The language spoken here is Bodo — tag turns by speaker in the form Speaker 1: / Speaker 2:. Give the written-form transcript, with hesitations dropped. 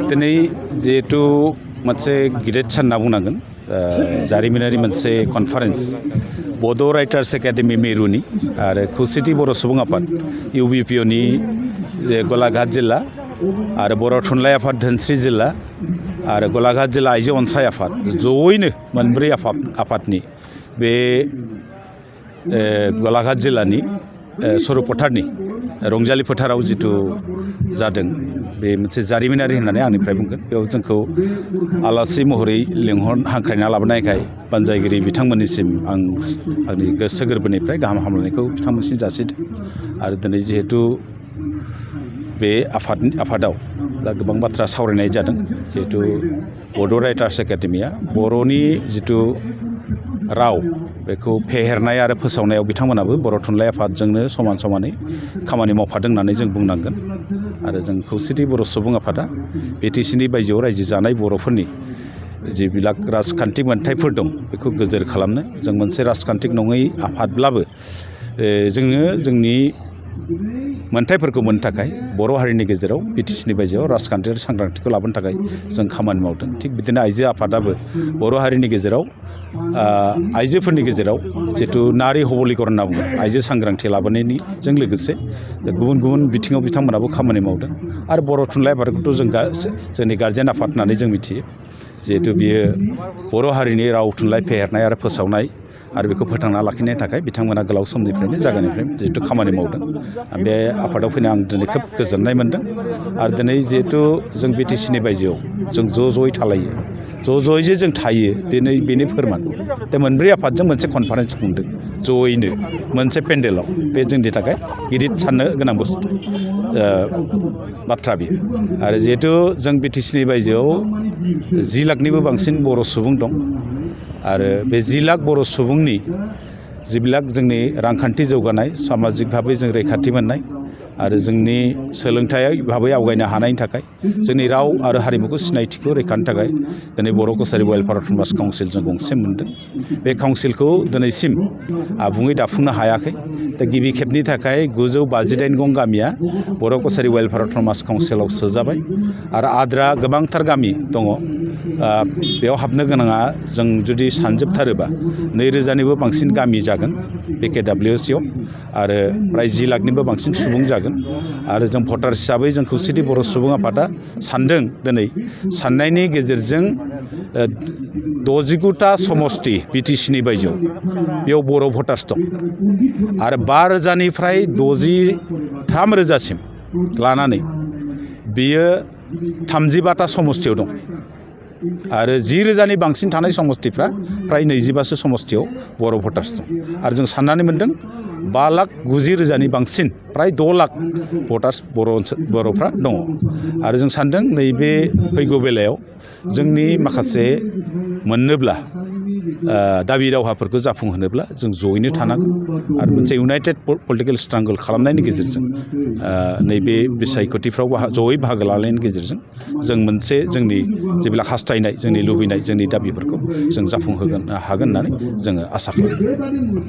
Speaker 1: दिनै जिहेतु मोनसे गिदिर सान होनना बुंनांगोन जारिमिनारि मोनसे कनफारेन्स बड' राइटार्स एकाडेमि मिरुनि आरो खौसेथि बर' सुबुं आफाद UBPOनि गलाघाट जिल्ला आरो बर' थुनलाइ आफाद धोनस्रि जिल्ला आरो गलाघाट जिल्ला आइजो अनसाय आफाद जयैनो मोनब्रै आफादनि बे गलाघाट जिल्लानि सरपथारनि रंजालि फोथाराव जिथु जादों बे मोनसे जारिमिनारि होननानै आंनिफ्राय बुंगोन बेयाव जोंखौ आलासि महरै हांख्रायना लाबोनायखाय बानजायगिरि बिथांमोननिसिम आंनि गोसो गोरबोनिफ्राय गाहाम हामलायनायखौ बिथांमोननिसिम जासिदों आरो दिनै जिहेतु बे आफादाव दा गोबां बाथ्रा सावरायनाय जादों जिहेतु बड' राइटार्स एकाडेमिया बर'नि जिथु राव बेखौ फेहेरनाय आरो फोसावनायाव बिथांमोनाबो बर' थुनलाइ आफादजोंनो समान समानै खामानि मावफादों होननानै जों बुंनांगोन आरो जों खौसेथि बर' सुबुं आफादा BTCनि बायजोआव रायजो जानाय बर'फोरनि जिबिलाक राजखान्थि मोन्थायफोर दं बेखौ गोजोर खालामनो जों मोनसे राजखान्थिक नङै आफादब्लाबो जोङो जोंनि मोन्थायफोरखौ मोननो थाखाय बर' हारिनि गेजेराव BTCनि बायजोआव राजखान्थियारि सांग्रांथिखौ लाबोनो थाखाय जों खामानि मावदों थिग बिदिनो आइजो आफादाबो बर' हारिनि गेजेराव आइजोफोरनि गेजेराव जिहेतु नारि हबलीकरन होनना बुङो आइजो सांग्रांथि लाबोनायनिजों लोगोसे गुबुन गुबुन बिथिङाव बिथांमोनाबो खामानि मावदों आरो बर' थुनलाइ आफादखौथ' जों जोंनि गार्जेन आफाद होननानै जों मिथियो जिहेतु बियो बर' हारिनि राव थुनलाइ फेहेरनाय आरो फोसावनाय आरो बेखौ फोथांना लाखिनो थाखाय बिथांमोना गोलाव समनिफ्रायनो जागायनिफ्रायनो जिहेतु खामानि मावदों बे आफादाव फैना आं दिनै खोब गोजोननाय मोनदों आरो दिनै जिहेतु जों BTCनि बायजोआव जों ज' ज'यै थालायो ज' ज'यै जे जों थायो बेनि फोरमान दा मोनब्रै आफादजों मोनसे कनफारेन्स खुंदों ज'यैनो मोनसे पेन्डेलाव बे जोंनि थाखाय गिदिर साननो गोनां बाथ्रा बेयो आरो जिहेतु जों BTCनि बायजोआव 10 लाखनिबो बांसिन बर' सुबुं दं आरो बे 10 लाख बर' सुबुंनि जिबिलाक जोंनि रांखान्थि जौगानाय सामाजिक भाबै जों रैखाथि मोननाय आरो जोंनि सोलोंथाइ भाबै आवगायनो हानायनि थाखाय जोंनि राव आरो हारिमुखौ सिनायथिखौ रैखानि थाखाय दिनै बर' कसारि वेलफेयार अट'नमास काउन्सिल जों गंसे मोनदों बे काउन्सिलखौ दिनैसिम आबुङै दाफुंनो हायाखै दा गिबि खेबनि थाखाय 959 गं गामिया बर' कसारि वेलफेयार अट'नमास काउन्सिलाव सोजाबाय आरो आद्रा गोबांथार गामि दङ बेयाव हाबनो गोनाङा जों जुदि सानजोबथारोबा 2000निबो बांसिन गामि जागोन BKWCआव आरो प्राय 10 लाखनिबो बांसिन सुबुं जागोन आरो जों भटार हिसाबै जों खौसेथि बर' सुबुं आफादा सानदों दिनै साननायनि गेजेरजों 69टा समष्टि BTCनि बायजोआव बेयाव बर' भटार्स दं आरो 5,000निफ्राय 63,000सिम लानानै बियो 35टा समष्टियाव दं आरो 10,000नि बांसिन थानाय समष्टिफ्रा प्राय 25सो समष्टियाव बर' भटार्स दं आरो जों साननानै मोनदों 5,90,000नि बांसिन प्राय 6 लाख भटार्स बर'फ्रा दङ आरो जों सानदों नैबे फैगौ बेलायाव जोंनि माखासे मोननोब्ला दाबि दावहाफोरखौ जाफुंहोनोब्ला जों जयैनो थानांगोन आरो मोनसे इउनाइटेड पलिटिकेल स्ट्रांगल खालामनायनि गेजेरजों नैबे बिसायख'थिफ्राव जयै बाहागो लानायनि गेजेरजों जों मोनसे जोंनि जेब्ला हास्थायनाय जोंनि लुबैनाय जोंनि दाबिफोरखौ जों जाफुंहोनो हागोन होननानै जोङो आसा खालामो